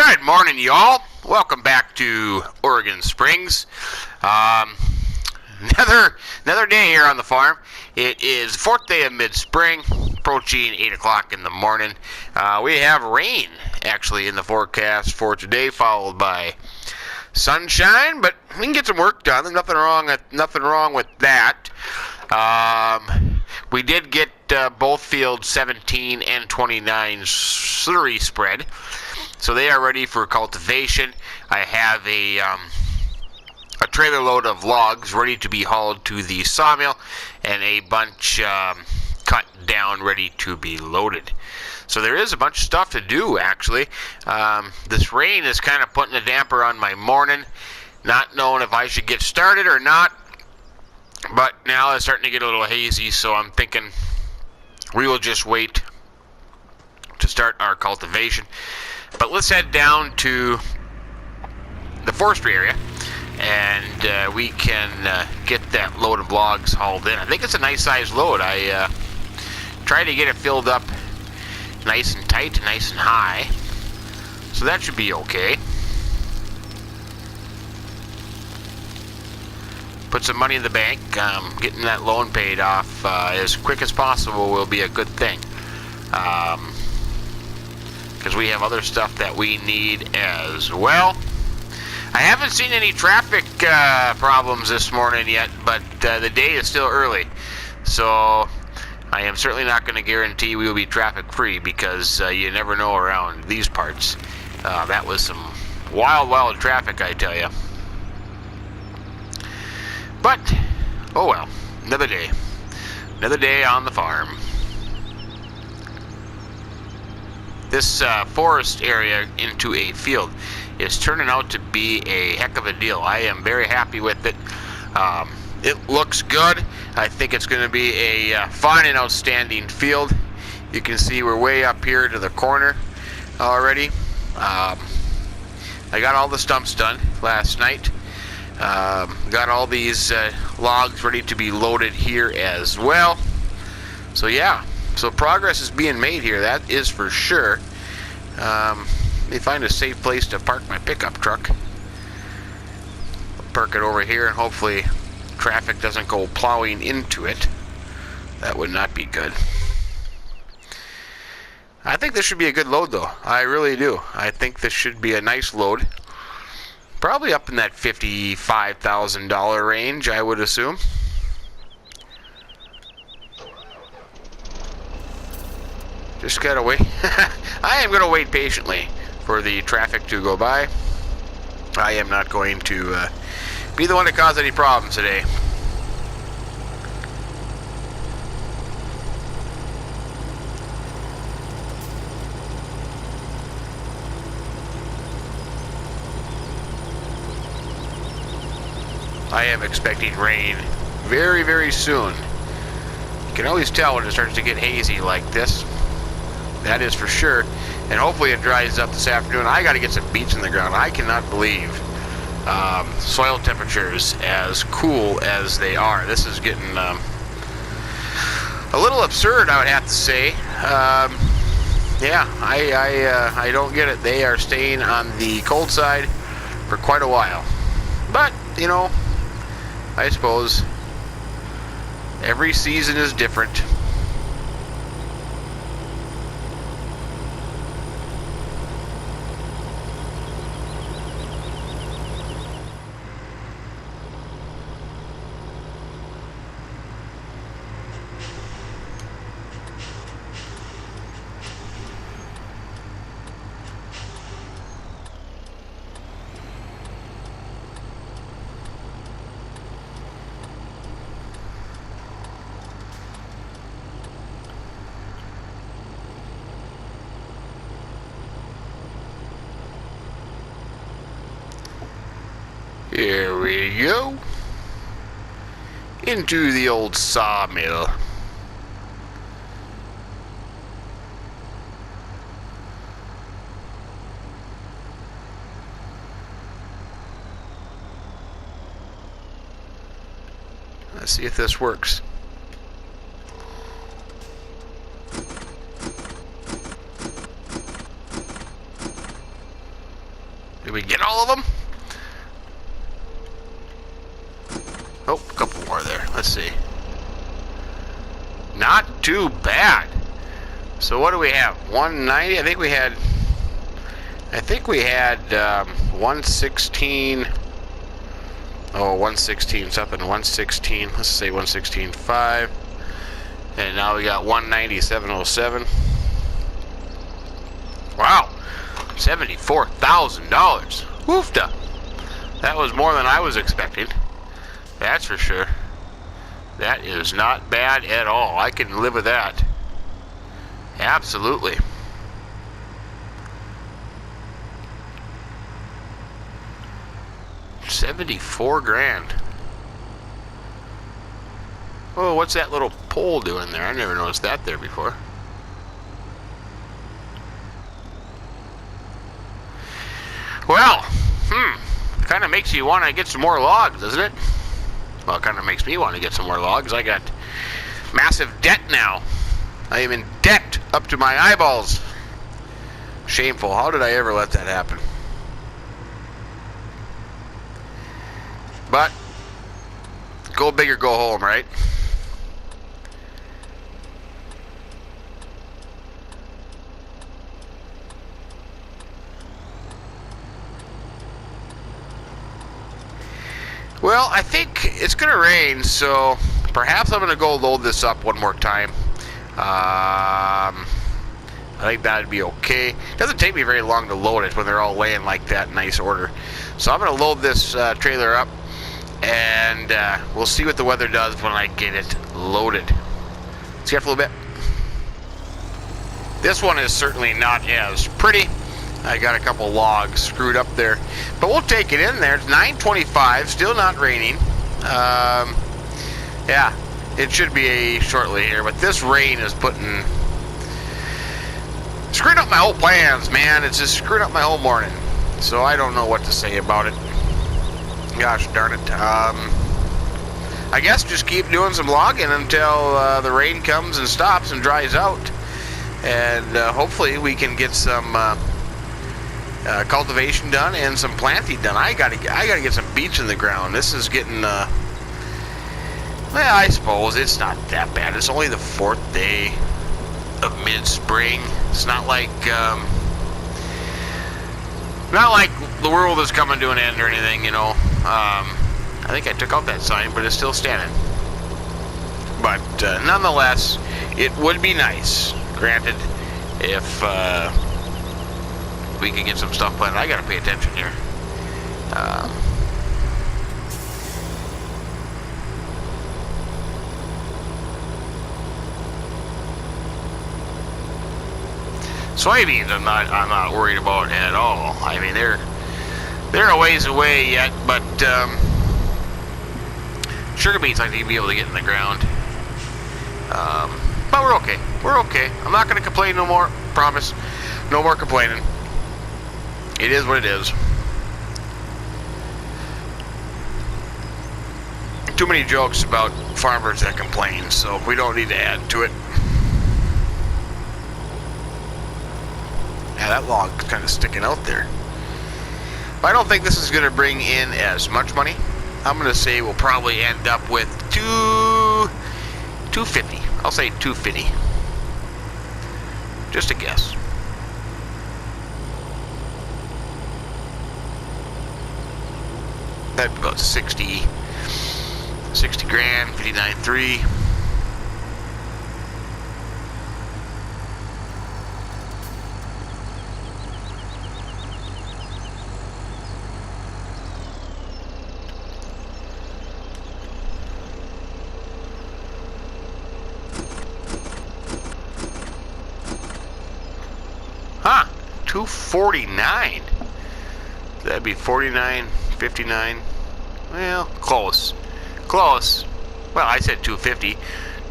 Good morning, y'all. Welcome back to Oregon Springs. Another day here on the farm. It is the fourth day of mid-spring, approaching 8 o'clock in the morning. We have rain, actually, in the forecast for today, followed by sunshine, but we can get some work done. There's nothing wrong with that. We did get both fields 17 and 29 slurry spread, so they are ready for cultivation. I have a trailer load of logs ready to be hauled to the sawmill, and a bunch cut down ready to be loaded. So there is a bunch of stuff to do, actually. This rain is kind of putting a damper on my morning, not knowing if I should get started or not. But now it's starting to get a little hazy, so I'm thinking we will just wait to start our cultivation. But let's head down to the forestry area, and we can get that load of logs hauled in. I think it's a nice size load. I tried to get it filled up nice and tight, nice and high, so that should be okay. Put some money in the bank. Getting that loan paid off as quick as possible will be a good thing, because we have other stuff that we need as well. I haven't seen any traffic problems this morning yet, but the day is still early, so I am certainly not going to guarantee we will be traffic free, because you never know around these parts. That was some wild traffic, I tell you. But, oh well, another day on the farm. This forest area into a field is turning out to be a heck of a deal. I am very happy with it. It looks good. I think it's going to be a fine and outstanding field. You can see we're way up here to the corner already. I got all the stumps done last night. Got all these logs ready to be loaded here as well. So yeah, so progress is being made here, that is for sure. Let me find a safe place to park my pickup truck. I'll park it over here, and hopefully traffic doesn't go plowing into it. That would not be good. I think this should be a good load, though. I really do. I think this should be a nice load. Probably up in that $55,000 range, I would assume. Just gotta wait. I am gonna wait patiently for the traffic to go by. I am not going to be the one to cause any problems today. I am expecting rain very soon. You can always tell when it starts to get hazy like this. That is for sure. And hopefully it dries up this afternoon. I got to get some beets in the ground. I cannot believe soil temperatures as cool as they are. This is getting a little absurd, I would have to say. Yeah, I don't get it. They are staying on the cold side for quite a while. But, you know, I suppose every season is different. Here we go. Into the old sawmill. Let's see if this works. Did we get all of them? Oh, a couple more there. Let's see. Not too bad. So what do we have? 190? I think we had 116. Oh, 116 something. 116. Let's say 116.5. And now we got 197.07. Wow. $74,000. Woofda. That was more than I was expecting. That's for sure. That is not bad at all. I can live with that. Absolutely. $74,000. Oh, what's that little pole doing there? I never noticed that there before. Well, kind of makes you want to get some more logs, doesn't it? Well, it kind of makes me want to get some more logs. I got massive debt now. I am in debt up to my eyeballs. Shameful. How did I ever let that happen? But, go big or go home, right? Well, I think it's going to rain, so perhaps I'm going to go load this up one more time. I think that'd be okay. It doesn't take me very long to load it when they're all laying like that in nice order. So I'm going to load this trailer up, and we'll see what the weather does when I get it loaded. See you after a little bit. This one is certainly not as pretty. I got a couple logs screwed up there, but we'll take it in there. It's 9:25, still not raining. Yeah, it should be shortly here, but this rain is screwing up my whole plans, man. It's just screwing up my whole morning, so I don't know what to say about it. Gosh darn it. I guess just keep doing some logging until the rain comes and stops and dries out, and hopefully we can get some cultivation done and some planting done. I gotta get some beets in the ground. This is getting well, I suppose it's not that bad. It's only the 4th day of mid-spring. It's not like the world is coming to an end or anything, you know. I think I took out that sign, but it's still standing. But nonetheless, it would be nice, granted, if we can get some stuff planted. I gotta pay attention here. Soybeans, I'm not worried about at all. I mean, they're a ways away yet, but sugar beets I need to be able to get in the ground. But we're okay. We're okay. I'm not gonna complain no more. Promise. No more complaining. It is what it is. Too many jokes about farmers that complain, so we don't need to add to it. Yeah, that log's kind of sticking out there. I don't think this is going to bring in as much money. I'm going to say we'll probably end up with $250. I'll say $250. Just a guess. That'd be about 60 grand, 59.3. Huh, 249. That'd be 49, 59. Well, close. Close. Well, I said 250.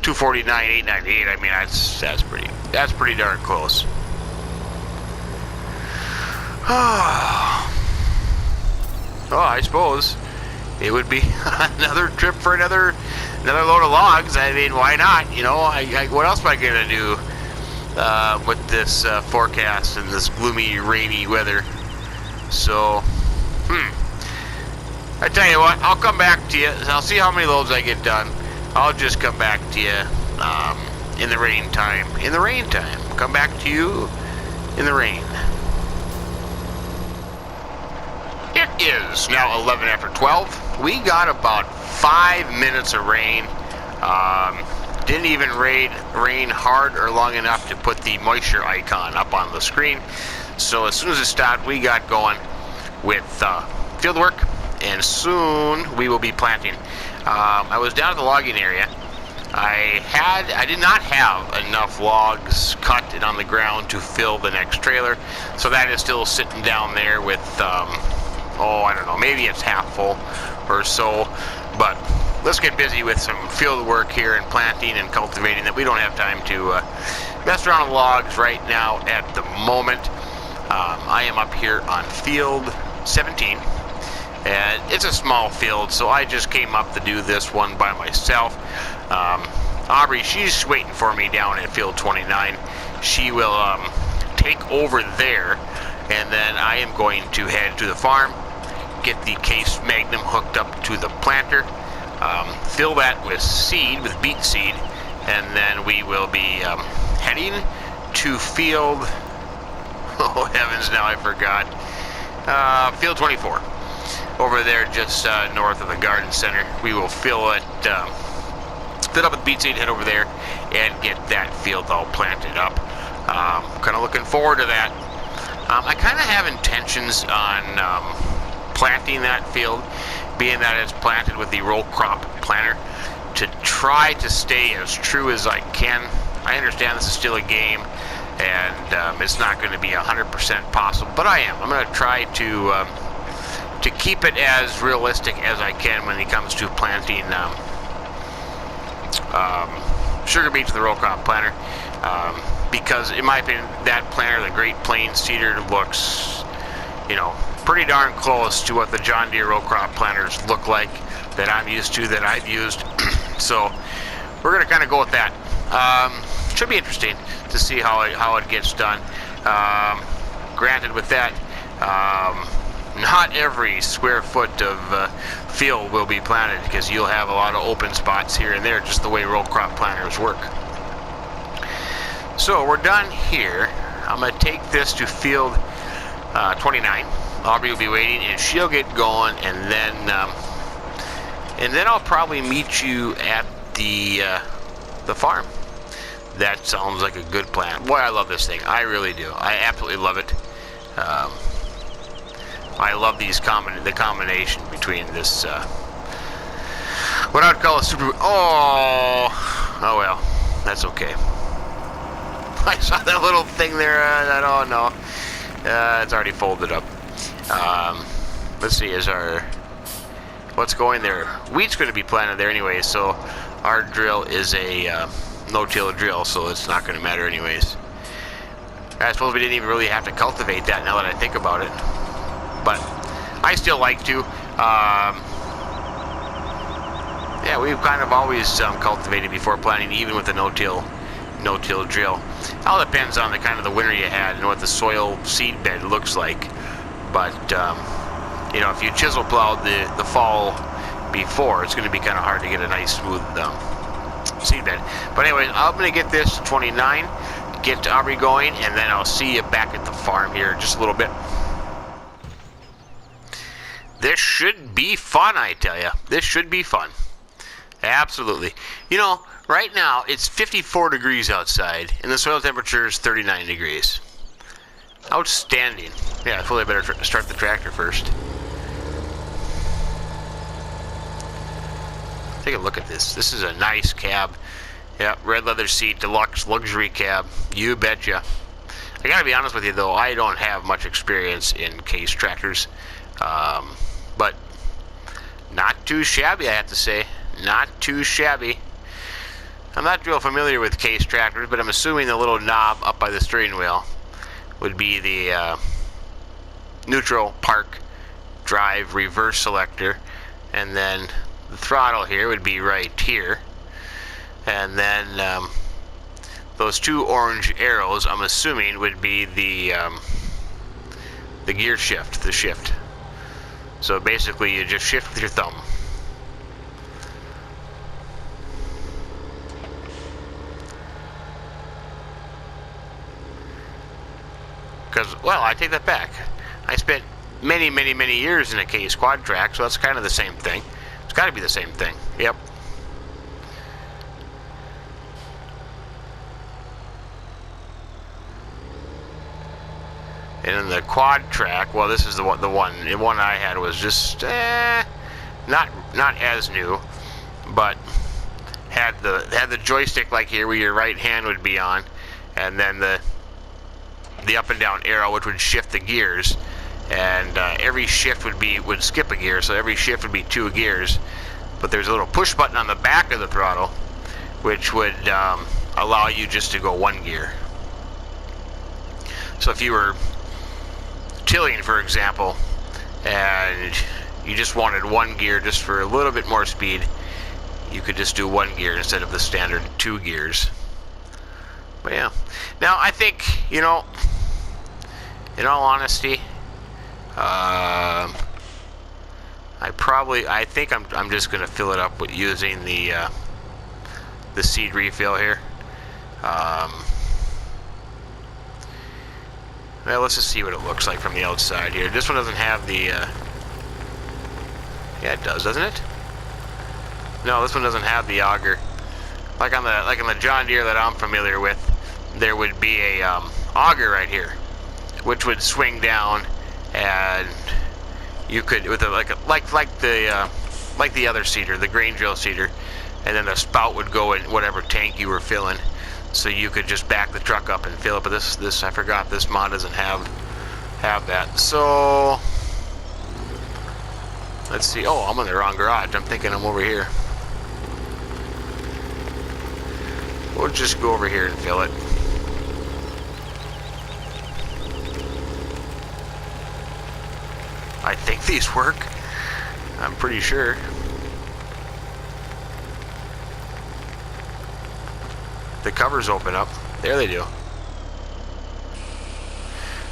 249, 898. I mean, that's pretty darn close. Oh, I suppose it would be another trip for another load of logs. I mean, why not? You know, what else am I gonna do with this forecast and this gloomy, rainy weather? So I tell you what, I'll come back to you. I'll see how many loads I get done. I'll just come back to you in the rain time. In the rain time. Come back to you in the rain. It is now 11 after 12. We got about 5 minutes of rain. Didn't even rain hard or long enough to put the moisture icon up on the screen. So as soon as it stopped, we got going with field work, and soon we will be planting. I was down at the logging area. I did not have enough logs cut and on the ground to fill the next trailer, so that is still sitting down there with I don't know, maybe it's half full or so. But let's get busy with some field work here and planting and cultivating that we don't have time to mess around with logs right now at the moment. I am up here on field 17, and it's a small field, so I just came up to do this one by myself. Aubrey, she's waiting for me down at field 29. She will take over there, and then I am going to head to the farm, get the case magnum hooked up to the planter, fill that with seed, with beet seed, and then we will be heading to field, oh heavens, now I forgot, field 24, over there just north of the garden center. We will fill it up with beet seed, head over there, and get that field all planted up. Kind of looking forward to that. I kind of have intentions on planting that field, being that it's planted with the row crop planter, to try to stay as true as I can. I understand this is still a game, and it's not going to be 100% possible, but I am. I'm going to try to keep it as realistic as I can when it comes to planting sugar beets with the row crop planter, because in my opinion, that planter, the Great Plains Cedar, looks, pretty darn close to what the John Deere row crop planters look like that I'm used to, that I've used. So we're going to kind of go with that. Should be interesting to see how it gets done. Granted, with that, not every square foot of field will be planted, because you'll have a lot of open spots here and there, just the way row crop planters work. So we're done here. I'm going to take this to field 29. Aubrey will be waiting, and she'll get going, and then I'll probably meet you at the farm. That sounds like a good plan. Boy, I love this thing. I really do. I absolutely love it. I love the combination between this, what I would call a super, oh well, that's okay. I saw that little thing there, oh no, it's already folded up. Let's see, what's going there? Wheat's going to be planted there anyway, so our drill is a no-till drill, so it's not going to matter anyways. I suppose we didn't even really have to cultivate that now that I think about it. But I still like to. Yeah, we've kind of always cultivated before planting, even with the no-till drill. All depends on the kind of the winter you had and what the soil seed bed looks like. But if you chisel plowed the fall before, it's going to be kind of hard to get a nice smooth seed bed. But anyway, I'm going to get this 29, get Aubrey going, and then I'll see you back at the farm here in just a little bit. This should be fun, I tell you. This should be fun. Absolutely. Right now it's 54 degrees outside, and the soil temperature is 39 degrees. Outstanding. Yeah, I fully better start the tractor first. Take a look at this. This is a nice cab. Yeah, red leather seat, deluxe luxury cab. You betcha. I gotta be honest with you though, I don't have much experience in case tractors. But not too shabby, I have to say. Not too shabby. I'm not real familiar with case tractors, but I'm assuming the little knob up by the steering wheel would be the neutral, park, drive, reverse selector, and then the throttle here would be right here, and then those two orange arrows, I'm assuming, would be the gear shift, the shift. So basically you just shift with your thumb. Because, well, I take that back. I spent many years in a case quad track, so that's kind of the same thing. It's got to be the same thing. Yep. And in the quad track, well, this is the one I had was just not as new, but had the joystick like here where your right hand would be on, and then the up and down arrow which would shift the gears, and every shift would skip a gear, so every shift would be 2 gears. But there's a little push button on the back of the throttle which would allow you just to go 1 gear. So if you were tilling, for example, and you just wanted 1 gear just for a little bit more speed, you could just do 1 gear instead of the standard 2 gears. But yeah, now I think, you know, in all honesty, I think I'm just gonna fill it up with using the seed refill here. Well, let's just see what it looks like from the outside here. This one doesn't have the, yeah, it does, doesn't it? No, this one doesn't have the auger. Like on the John Deere that I'm familiar with, there would be a auger right here, which would swing down, and you could with like the other seeder, the grain drill seeder, and then the spout would go in whatever tank you were filling. So you could just back the truck up and fill it, but this I forgot, this mod doesn't have that. So let's see. Oh, I'm in the wrong garage. I'm thinking I'm over here. We'll just go over here and fill it. I think these work. I'm pretty sure. The covers open up. There they do.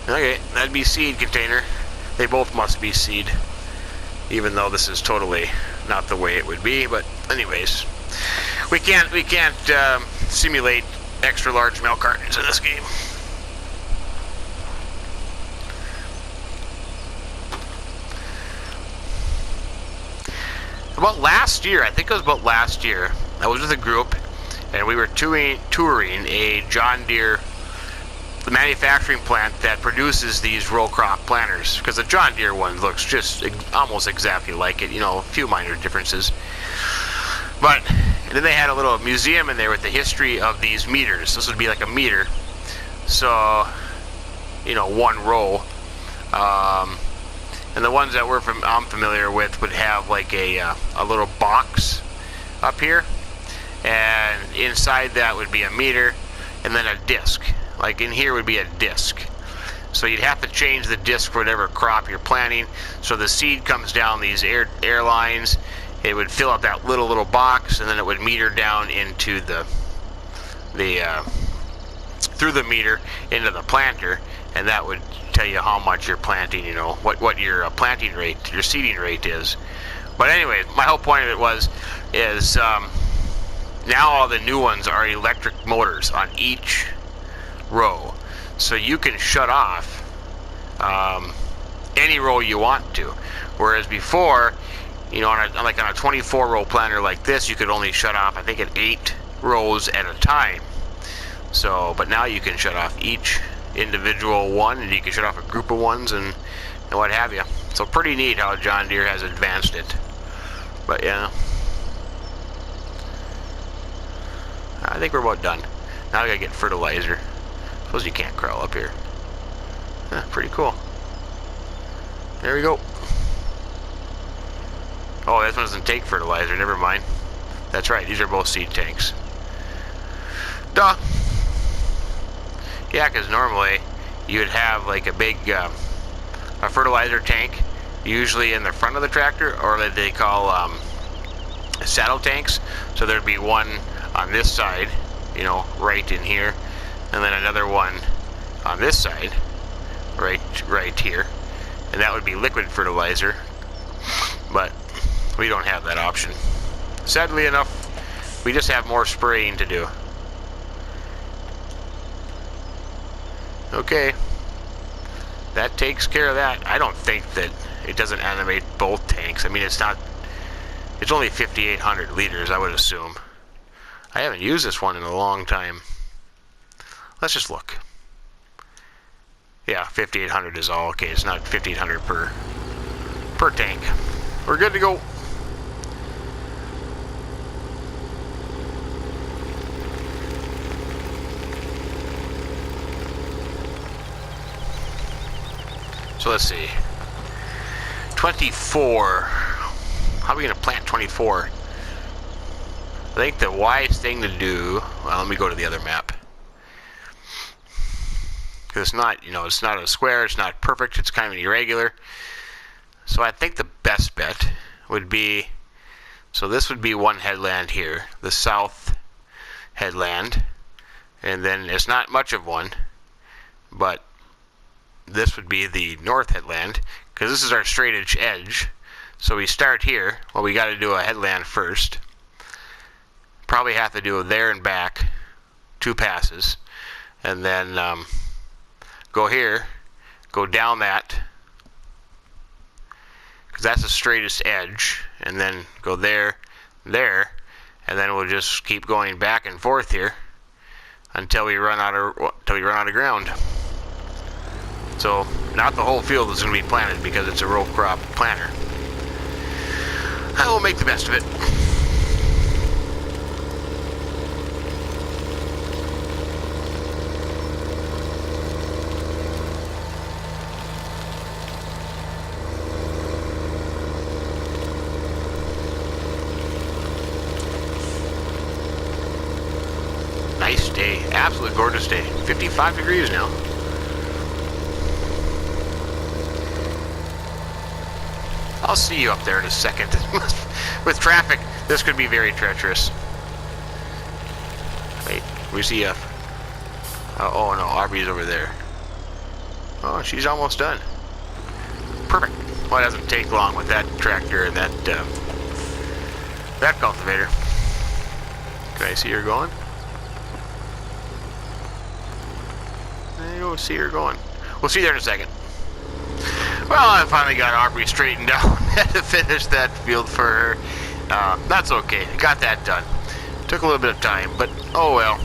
Okay, that'd be seed container. They both must be seed, even though this is totally not the way it would be. But anyways, we can't simulate extra large milk cartons in this game. About last year, I think it was about last year, I was with a group, and we were touring a John Deere, the manufacturing plant that produces these row crop planters, because the John Deere one looks just almost exactly like it, you know, a few minor differences. But then they had a little museum in there with the history of these meters. This would be like a meter, so, you know, 1 row. And the ones that I'm familiar with would have like a little box up here, and inside that would be a meter, and then a disc. Like in here would be a disc. So you'd have to change the disc for whatever crop you're planting. So the seed comes down these air lines. It would fill up that little box, and then it would meter down into through the meter into the planter, and that would tell you how much you're planting, you know, what your planting rate, your seeding rate is. But anyway, my whole point of it is now all the new ones are electric motors on each row, so you can shut off any row you want to. Whereas before, you know, on a 24 row planter like this, you could only shut off, I think, at 8 rows at a time. So, but now you can shut off each individual one, and you can shut off a group of ones and what have you. So pretty neat how John Deere has advanced it. But yeah, I think we're about done. Now I gotta get fertilizer. Suppose you can't crawl up here. Pretty cool. There we go. Oh, this one doesn't take fertilizer. Never mind. That's right. These are both seed tanks. Duh. Yeah, because normally you would have like a big a fertilizer tank, usually in the front of the tractor, or that they call saddle tanks. So there'd be one on this side, you know, right in here, and then another one on this side, right here, and that would be liquid fertilizer, but we don't have that option. Sadly enough, we just have more spraying to do. Okay, that takes care of that. I don't think that it doesn't animate both tanks. I mean, it's only 5,800 liters, I would assume. I haven't used this one in a long time. Let's just look. Yeah, 5,800 is all okay. It's not 1,500 per tank. We're good to go. So let's see. 24. How are we going to plant 24? I think the wise thing to do... Well, let me go to the other map. Because it's not, it's not a square, it's not perfect, it's kind of irregular. So I think the best bet would be... So this would be one headland here. The south headland. And then it's not much of one. But this would be the north headland. Because this is our straight edge. So we start here. Well, we got to do a headland first. Probably have to do there and back. 2 passes. And then go here. Go down that. Because that's the straightest edge. And then go there. There. And then we'll just keep going back and forth here. Until we run out of ground. So, not the whole field is going to be planted because it's a row crop planter. I will make the best of it. Nice day. Absolutely gorgeous day. 55 degrees now. I'll see you up there in a second. With traffic, this could be very treacherous. Wait, we see a... oh no, Aubrey's over there. Oh, she's almost done. Perfect. Well, it doesn't take long with that tractor and that cultivator. Can I see her going? I don't see her going. We'll see there in a second. Well, I finally got Aubrey straightened out. Had to finish that field for her. That's okay. Got that done. Took a little bit of time, but oh well.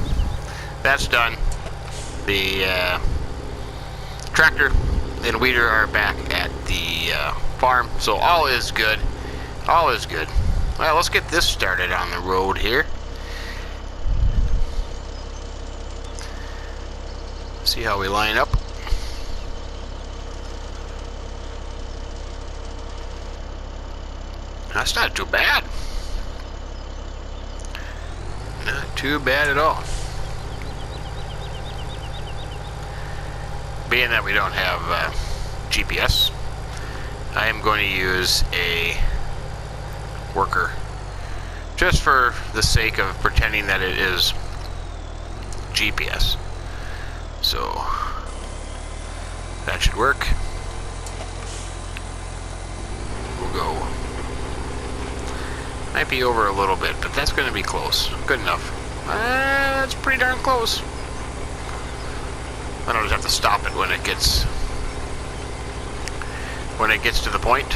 That's done. The tractor and weeder are back at the farm, so all is good. All is good. Well, let's get this started on the road here. See how we line up. That's not too bad. Not too bad at all. Being that we don't have GPS, I am going to use a worker. Just for the sake of pretending that it is GPS. So, that should work. We'll go. Might be over a little bit, but that's going to be close. Good enough. That's pretty darn close. I don't just have to stop it when it gets to the point.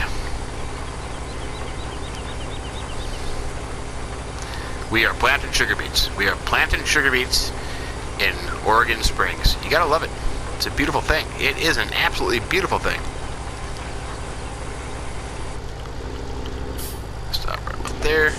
We are planting sugar beets. We are planting sugar beets in Oregon Springs. You gotta love it. It's a beautiful thing. It is an absolutely beautiful thing. Stop right up there.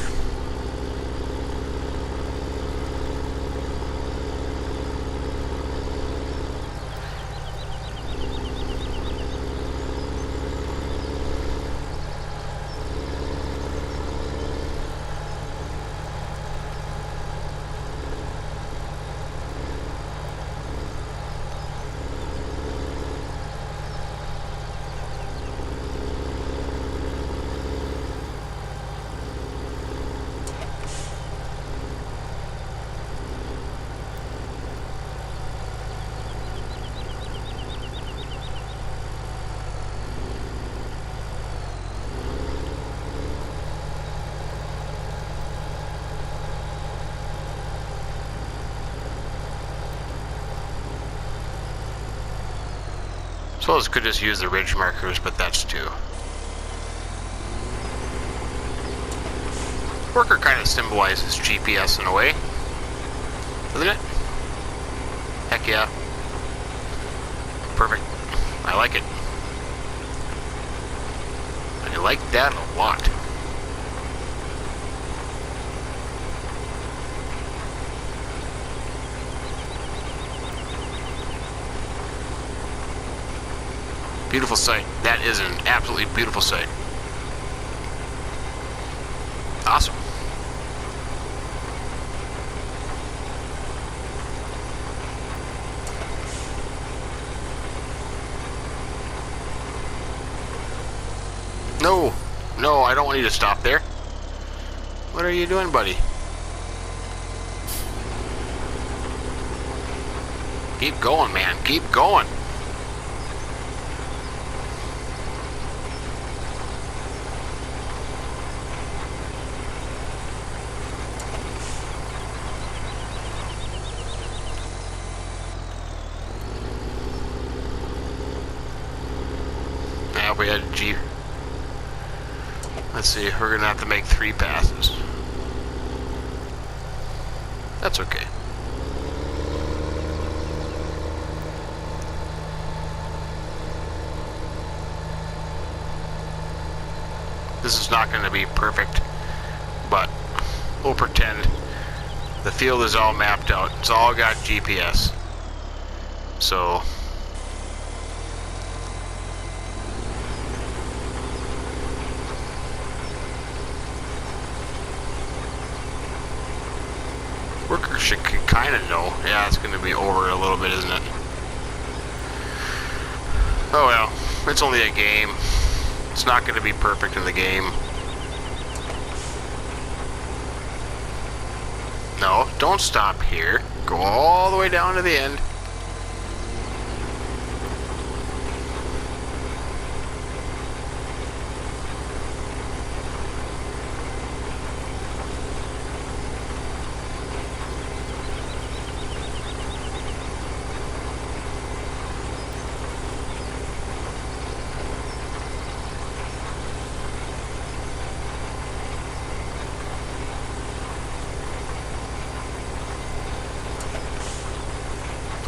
Suppose could just use the ridge markers, but that's too. Worker kind of symbolizes GPS in a way, doesn't it? Heck yeah. Perfect. I like it. I like that a lot. Beautiful sight. That is an absolutely beautiful sight. Awesome. No, no, I don't want you to stop there. What are you doing, buddy? Keep going, man. Keep going. Now we had G. Let's see, we're gonna have to make 3 passes. That's okay. This is not gonna be perfect, but we'll pretend the field is all mapped out. It's all got GPS. So worker should kind of know. Yeah, it's going to be over a little bit, isn't it? Oh well, it's only a game. It's not going to be perfect in the game. No, don't stop here. Go all the way down to the end.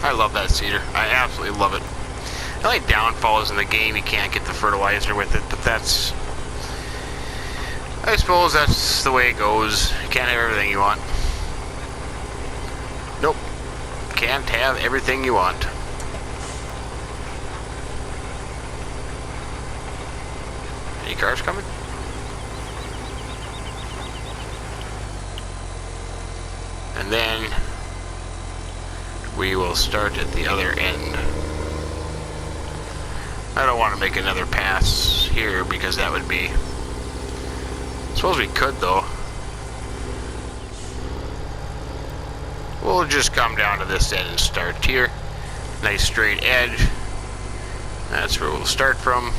I love that seeder. I absolutely love it. The only downfall is in the game you can't get the fertilizer with it, but that's... I suppose that's the way it goes. You can't have everything you want. Nope. Can't have everything you want. Any cars coming? And then we will start at the other end. I don't want to make another pass here because that would be... Suppose we could though. We'll just come down to this end and start here. Nice straight edge. That's where we'll start from.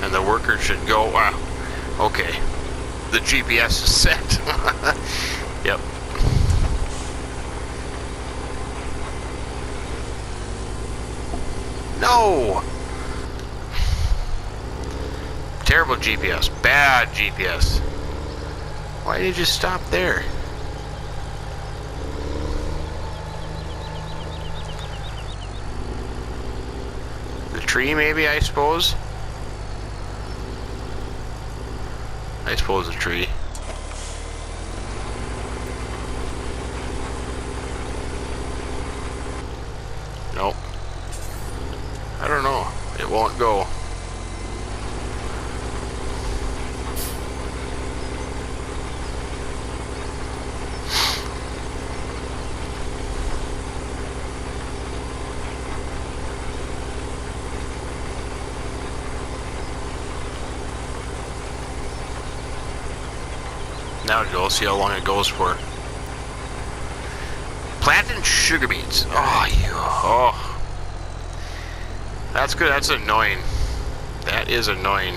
And the worker should go... Wow. Okay. The GPS is set. Yep. No! Terrible GPS. Bad GPS. Why did you stop there? The tree, maybe, I suppose? I suppose a tree. Nope. I don't know. It won't go. Now it goes. See how long it goes for. Planting sugar beets. Oh, you. Oh. That's good. That's annoying. That is annoying.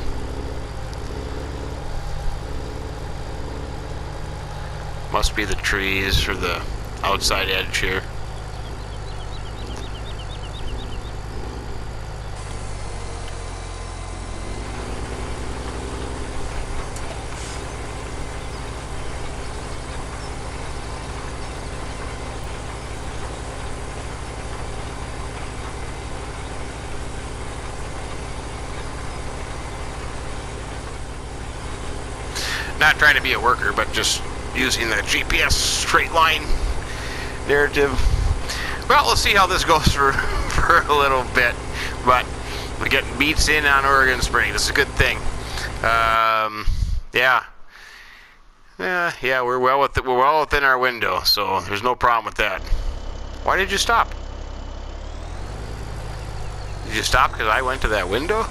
Must be the trees or the outside edge here. Not trying to be a worker, but just using the GPS straight line narrative. Well, we'll see how this goes for a little bit, but we're getting beets in on Oregon Spring. This is a good thing. Yeah, we're well within our window, so there's no problem with that. Why did you stop? Did you stop because I went to that window?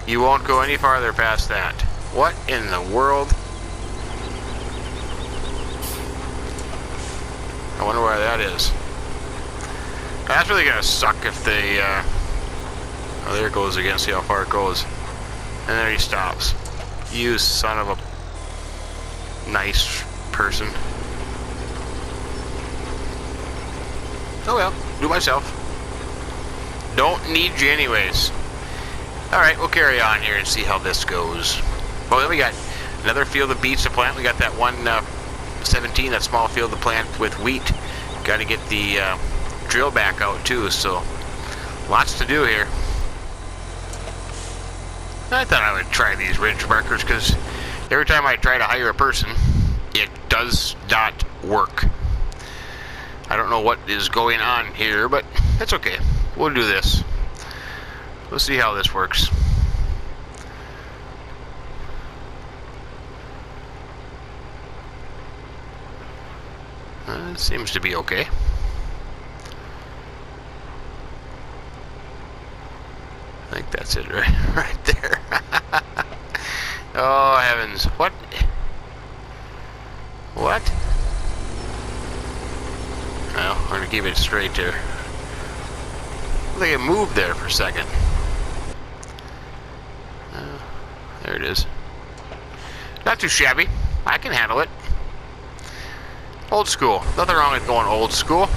You won't go any farther past that. What in the world? I wonder why that is. That's really gonna suck if they, oh, there it goes again, see how far it goes. And there he stops. You son of a nice person. Oh well, do myself. Don't need you anyways. Alright, we'll carry on here and see how this goes. Well, then we got another field of beets to plant. We got that 117, that small field to plant with wheat. Got to get the drill back out too, so lots to do here. I thought I would try these ridge markers because every time I try to hire a person, it does not work. I don't know what is going on here, but it's okay. We'll do this. We'll see how this works. It seems to be okay. I think that's it right there. Oh heavens, what? What? Well, we're gonna keep it straight there. I think it moved there for a second. There it is. Not too shabby. I can handle it. Old school. Nothing wrong with going old school.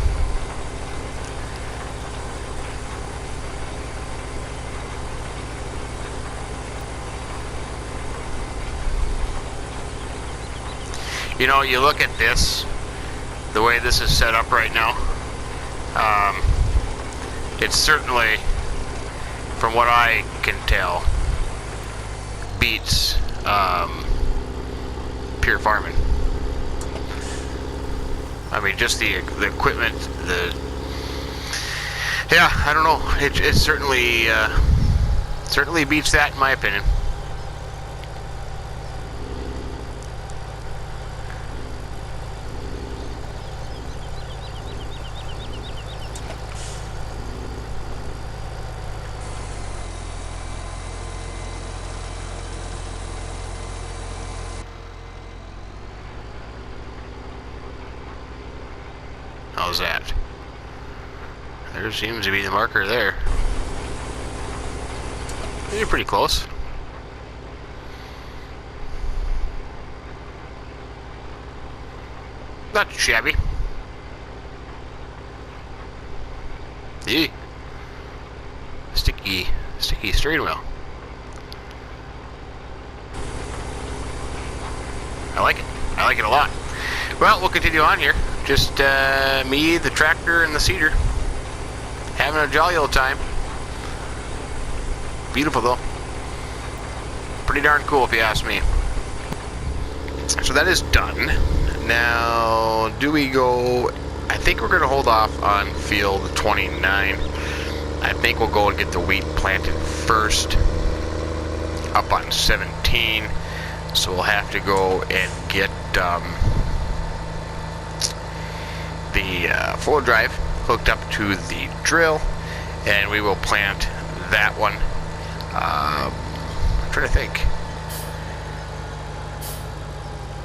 You know, you look at this, the way this is set up right now, it's certainly, from what I can tell, beats pure farming. I mean, just the equipment, yeah, I don't know. It certainly beats that in my opinion. How's that? There seems to be the marker there. You're pretty close. Not too shabby. Eee. Sticky steering wheel. I like it. I like it a lot. Well, we'll continue on here. Just me, the tractor, and the seeder. Having a jolly old time. Beautiful though. Pretty darn cool if you ask me. So that is done. Now, do we go... I think we're going to hold off on field 29. I think we'll go and get the wheat planted first. Up on 17. So we'll have to go and get... the full drive hooked up to the drill, and we will plant that one. I'm trying to think.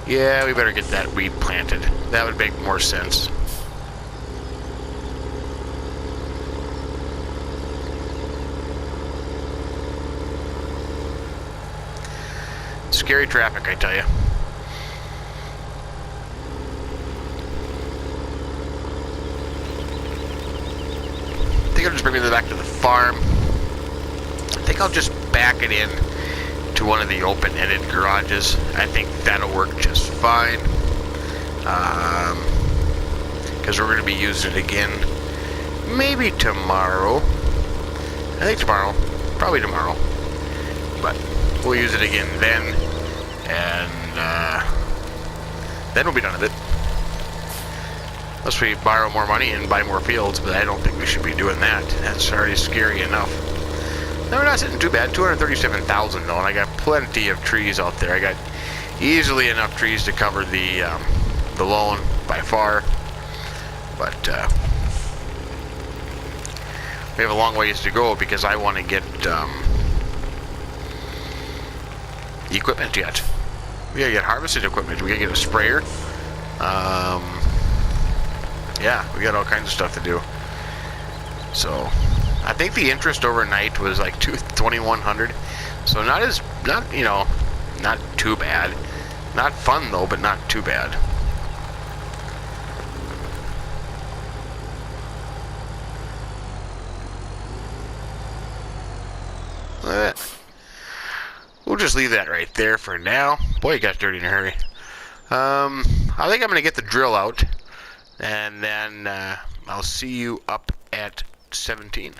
Yeah, we better get that wheat planted. That would make more sense. Scary traffic, I tell you. I think I'll just bring it back to the farm. I think I'll just back it in to one of the open-ended garages. I think that'll work just fine. Because we're going to be using it again maybe tomorrow. I think tomorrow. Probably tomorrow. But we'll use it again then. And then we'll be done with it. Unless we borrow more money and buy more fields, but I don't think we should be doing that. That's already scary enough. No, we're not sitting too bad. 237,000 though, and I got plenty of trees out there. I got easily enough trees to cover the loan by far. But we have a long ways to go because I want to get equipment yet. We gotta get harvested equipment. We gotta get a sprayer. Yeah, we got all kinds of stuff to do. So I think the interest overnight was like $2,100. So not too bad. Not fun though, but not too bad. We'll just leave that right there for now. Boy, it got dirty in a hurry. I think I'm going to get the drill out, and then I'll see you up at 17.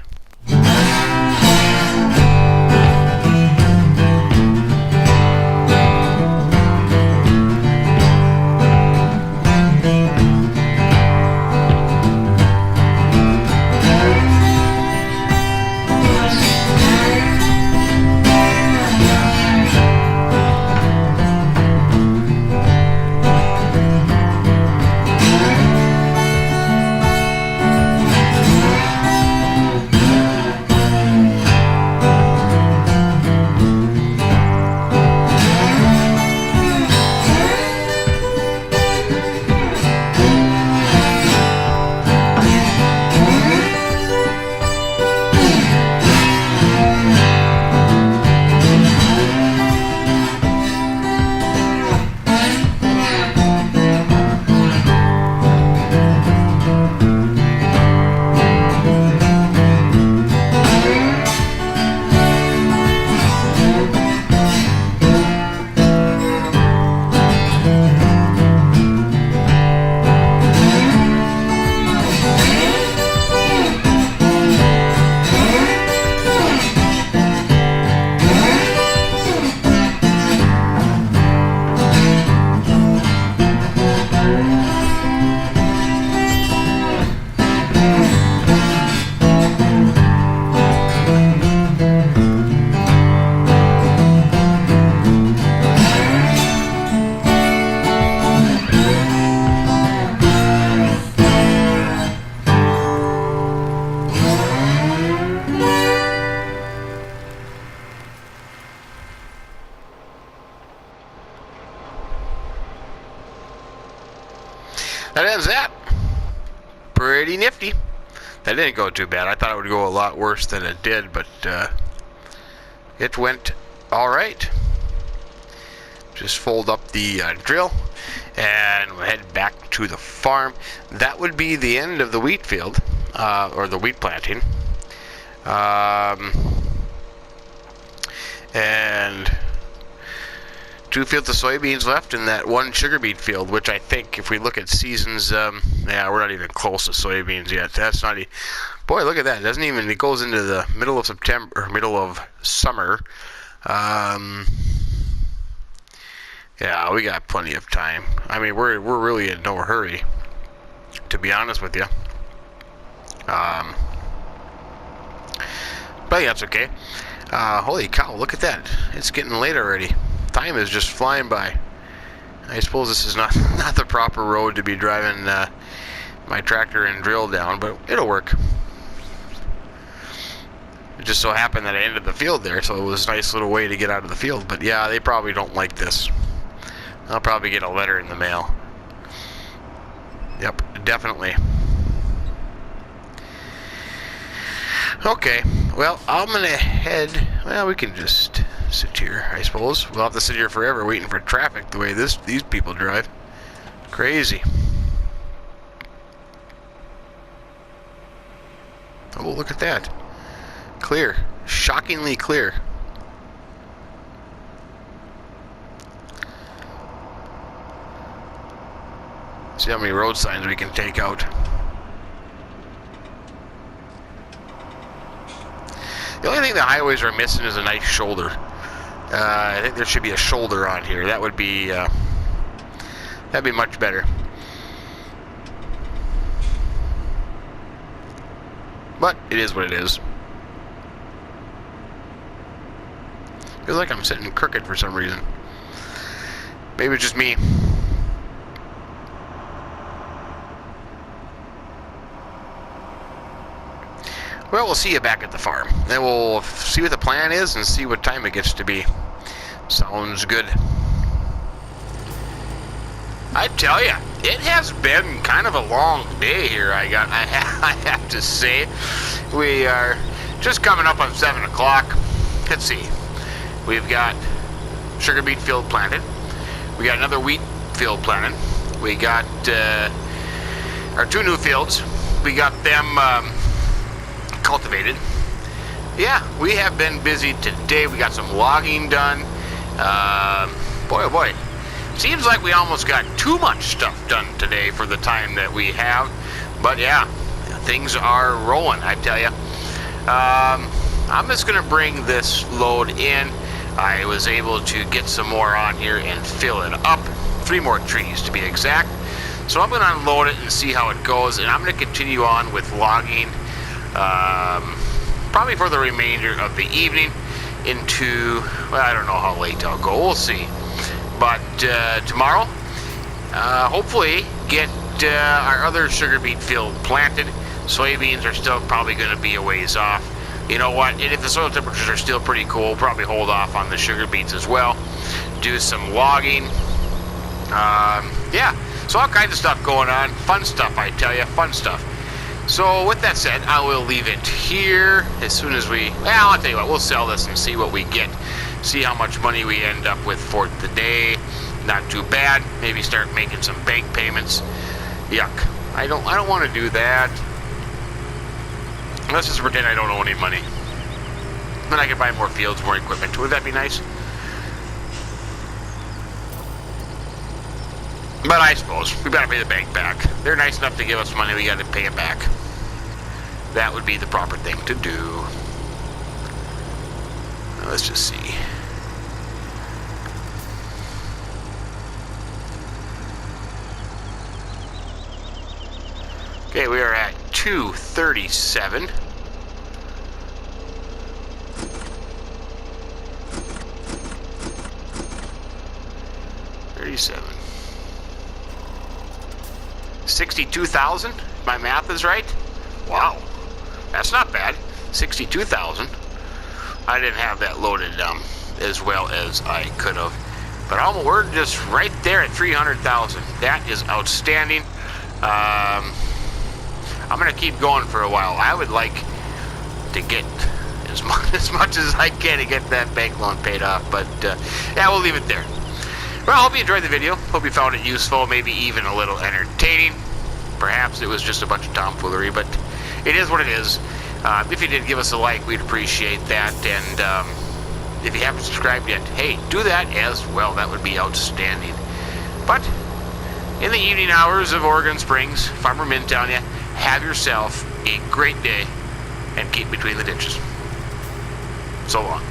That ends that. Pretty nifty. That didn't go too bad. I thought it would go a lot worse than it did, but it went all right. Just fold up the drill and we'll head back to the farm. That would be the end of the wheat field, or the wheat planting. And 2 fields of soybeans left in that 1 sugar beet field, which I think if we look at seasons, yeah, we're not even close to soybeans yet. That's not boy, look at that. It doesn't even, it goes into the middle of September, or middle of summer. Yeah, we got plenty of time. I mean, we're really in no hurry, to be honest with you. But yeah, that's okay. Holy cow, look at that. It's getting late already. Time is just flying by. I suppose this is not the proper road to be driving my tractor and drill down, but it'll work. It just so happened that I ended the field there, so it was a nice little way to get out of the field. But yeah, they probably don't like this. I'll probably get a letter in the mail. Yep, definitely. Okay, well, I'm gonna head. Well, we can just sit here, I suppose. We'll have to sit here forever waiting for traffic the way these people drive. Crazy. Oh, look at that. Clear. Shockingly clear. See how many road signs we can take out. The only thing the highways are missing is a nice shoulder. I think there should be a shoulder on here. That would be that'd be much better. But it is what it is. Feels like I'm sitting crooked for some reason. Maybe it's just me. Well, we'll see you back at the farm. Then we'll see what the plan is and see what time it gets to be. Sounds good. I tell you, it has been kind of a long day here. I have to say, we are just coming up on 7 o'clock. Let's see. We've got sugar beet field planted. We got another wheat field planted. We got our 2 new fields. We got them cultivated. Yeah, we have been busy today. We got some logging done. Boy, oh boy. Seems like we almost got too much stuff done today for the time that we have. But yeah, things are rolling, I tell you. I'm just going to bring this load in. I was able to get some more on here and fill it up. 3 more trees to be exact. So I'm going to unload it and see how it goes. And I'm going to continue on with logging probably for the remainder of the evening into, well, I don't know how late I'll go. We'll see. But tomorrow, hopefully get our other sugar beet field planted. Soybeans are still probably going to be a ways off. You know what, and if the soil temperatures are still pretty cool, we'll probably hold off on the sugar beets as well. Do some logging. Yeah, so all kinds of stuff going on. Fun stuff, I tell you, fun stuff. So with that said, I will leave it here as soon as we, well, I'll tell you what, we'll sell this and see what we get. See how much money we end up with for the day. Not too bad. Maybe start making some bank payments. Yuck. I don't want to do that. Let's just pretend I don't owe any money. Then I can buy more fields, more equipment. Would that be nice? But I suppose we gotta pay the bank back. They're nice enough to give us money, we gotta pay it back. That would be the proper thing to do. Now let's just see. Okay, we are at 237. $37. 62,000? My math is right? Wow. That's not bad. 62,000. I didn't have that loaded as well as I could have. But we're just right there at 300,000. That is outstanding. I'm going to keep going for a while. I would like to get as much as I can to get that bank loan paid off. But yeah, we'll leave it there. Well, I hope you enjoyed the video. Hope you found it useful, maybe even a little entertaining. Perhaps it was just a bunch of tomfoolery, but it is what it is. If you did, give us a like. We'd appreciate that. And if you haven't subscribed yet, hey, do that as well. That would be outstanding. But in the evening hours of Oregon Springs, Farmer Mint telling you, have yourself a great day and keep between the ditches. So long.